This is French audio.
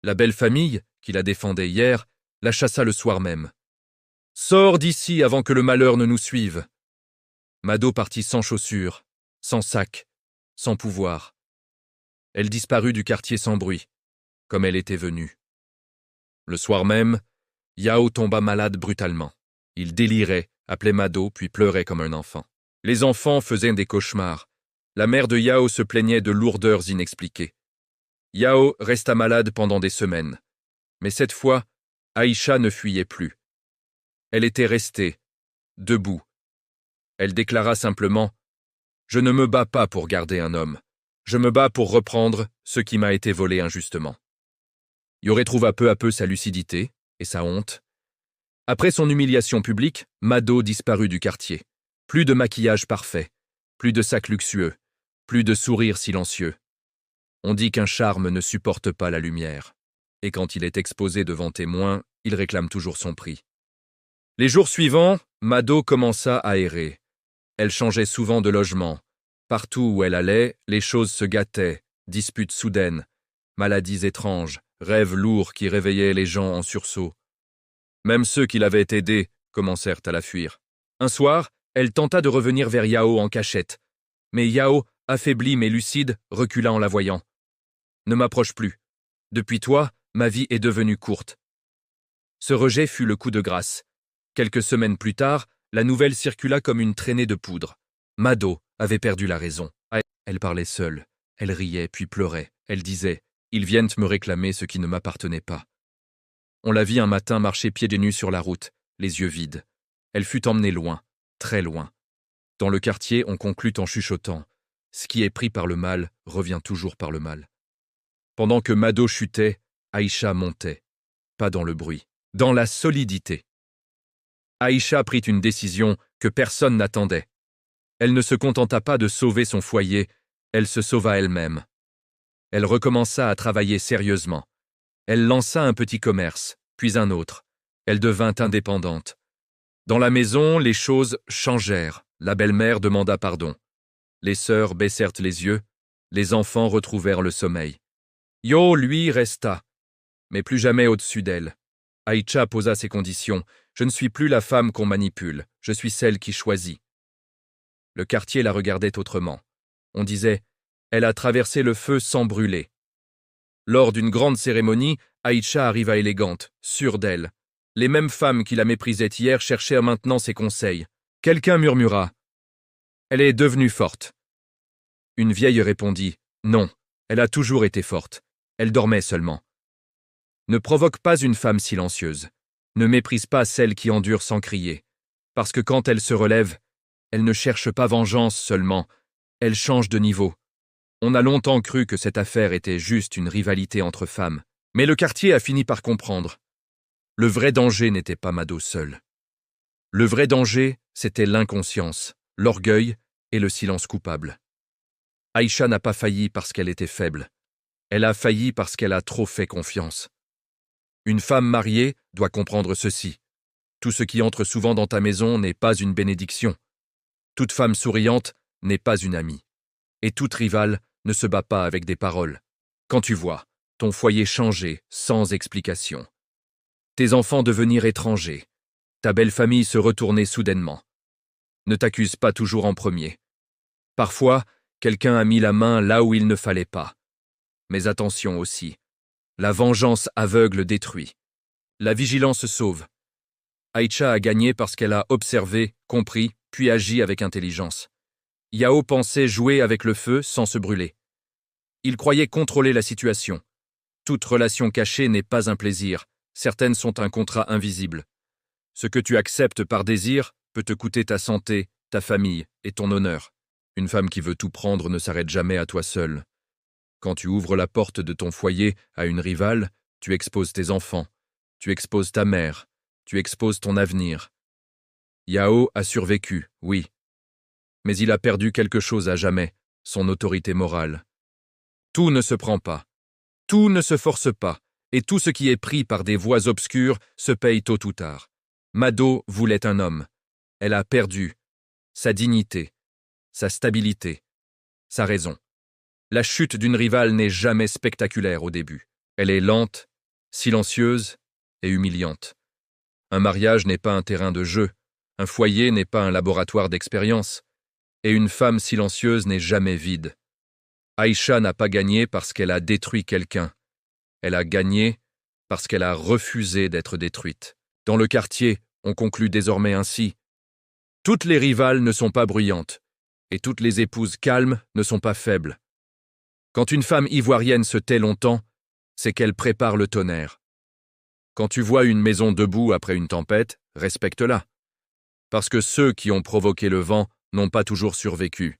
La belle famille, qui la défendait hier, la chassa le soir même. « Sors d'ici avant que le malheur ne nous suive !» Mado partit sans chaussures, sans sac, sans pouvoir. Elle disparut du quartier sans bruit, comme elle était venue. Le soir même, Yao tomba malade brutalement. Il délirait, appelait Mado, puis pleurait comme un enfant. Les enfants faisaient des cauchemars. La mère de Yao se plaignait de lourdeurs inexpliquées. Yao resta malade pendant des semaines. Mais cette fois, Aïcha ne fuyait plus. Elle était restée, debout. Elle déclara simplement « Je ne me bats pas pour garder un homme. Je me bats pour reprendre ce qui m'a été volé injustement. » Yao retrouva peu à peu sa lucidité et sa honte. Après son humiliation publique, Mado disparut du quartier. Plus de maquillage parfait, plus de sacs luxueux, plus de sourires silencieux. On dit qu'un charme ne supporte pas la lumière. Et quand il est exposé devant témoins, il réclame toujours son prix. Les jours suivants, Mado commença à errer. Elle changeait souvent de logement. Partout où elle allait, les choses se gâtaient, disputes soudaines, maladies étranges, rêves lourds qui réveillaient les gens en sursaut. Même ceux qui l'avaient aidée commencèrent à la fuir. Un soir, elle tenta de revenir vers Yao en cachette. Mais Yao, affaibli mais lucide, recula en la voyant. « Ne m'approche plus. Depuis toi, ma vie est devenue courte. » Ce rejet fut le coup de grâce. Quelques semaines plus tard, la nouvelle circula comme une traînée de poudre. Mado avait perdu la raison. Elle parlait seule. Elle riait puis pleurait. Elle disait « Ils viennent me réclamer ce qui ne m'appartenait pas. » On la vit un matin marcher pieds nus sur la route, les yeux vides. Elle fut emmenée loin, très loin. Dans le quartier, on conclut en chuchotant « Ce qui est pris par le mal revient toujours par le mal. » Pendant que Mado chutait, Aïcha montait. Pas dans le bruit, dans la solidité. Aïcha prit une décision que personne n'attendait. Elle ne se contenta pas de sauver son foyer, elle se sauva elle-même. Elle recommença à travailler sérieusement. Elle lança un petit commerce, puis un autre. Elle devint indépendante. Dans la maison, les choses changèrent. La belle-mère demanda pardon. Les sœurs baissèrent les yeux. Les enfants retrouvèrent le sommeil. Yo, lui, resta, mais plus jamais au-dessus d'elle. Aïcha posa ses conditions. « Je ne suis plus la femme qu'on manipule, je suis celle qui choisit. » Le quartier la regardait autrement. On disait « Elle a traversé le feu sans brûler. » Lors d'une grande cérémonie, Aïcha arriva élégante, sûre d'elle. Les mêmes femmes qui la méprisaient hier cherchèrent maintenant ses conseils. Quelqu'un murmura « Elle est devenue forte. » Une vieille répondit « Non, elle a toujours été forte. Elle dormait seulement. » Ne provoque pas une femme silencieuse. Ne méprise pas celle qui endure sans crier. Parce que quand elle se relève, elle ne cherche pas vengeance seulement, elle change de niveau. On a longtemps cru que cette affaire était juste une rivalité entre femmes. Mais le quartier a fini par comprendre. Le vrai danger n'était pas Mado seul. Le vrai danger, c'était l'inconscience, l'orgueil et le silence coupable. Aïcha n'a pas failli parce qu'elle était faible. Elle a failli parce qu'elle a trop fait confiance. Une femme mariée doit comprendre ceci. Tout ce qui entre souvent dans ta maison n'est pas une bénédiction. Toute femme souriante n'est pas une amie. Et toute rivale ne se bat pas avec des paroles. Quand tu vois ton foyer changer sans explication, tes enfants devenir étrangers, ta belle famille se retourner soudainement, ne t'accuse pas toujours en premier. Parfois, quelqu'un a mis la main là où il ne fallait pas. Mais attention aussi. La vengeance aveugle détruit. La vigilance sauve. Aïcha a gagné parce qu'elle a observé, compris, puis agi avec intelligence. Yao pensait jouer avec le feu sans se brûler. Il croyait contrôler la situation. Toute relation cachée n'est pas un plaisir. Certaines sont un contrat invisible. Ce que tu acceptes par désir peut te coûter ta santé, ta famille et ton honneur. Une femme qui veut tout prendre ne s'arrête jamais à toi seule. Quand tu ouvres la porte de ton foyer à une rivale, tu exposes tes enfants, tu exposes ta mère, tu exposes ton avenir. Yao a survécu, oui. Mais il a perdu quelque chose à jamais, son autorité morale. Tout ne se prend pas, tout ne se force pas, et tout ce qui est pris par des voies obscures se paye tôt ou tard. Mado voulait un homme. Elle a perdu sa dignité, sa stabilité, sa raison. La chute d'une rivale n'est jamais spectaculaire au début. Elle est lente silencieuse et humiliante. Un mariage n'est pas un terrain de jeu, un foyer n'est pas un laboratoire d'expérience, et une femme silencieuse n'est jamais vide. Aïcha n'a pas gagné parce qu'elle a détruit quelqu'un. Elle a gagné parce qu'elle a refusé d'être détruite. Dans le quartier, on conclut désormais ainsi. Toutes les rivales ne sont pas bruyantes, et toutes les épouses calmes ne sont pas faibles. Quand une femme ivoirienne se tait longtemps, c'est qu'elle prépare le tonnerre. Quand tu vois une maison debout après une tempête, respecte-la. Parce que ceux qui ont provoqué le vent n'ont pas toujours survécu.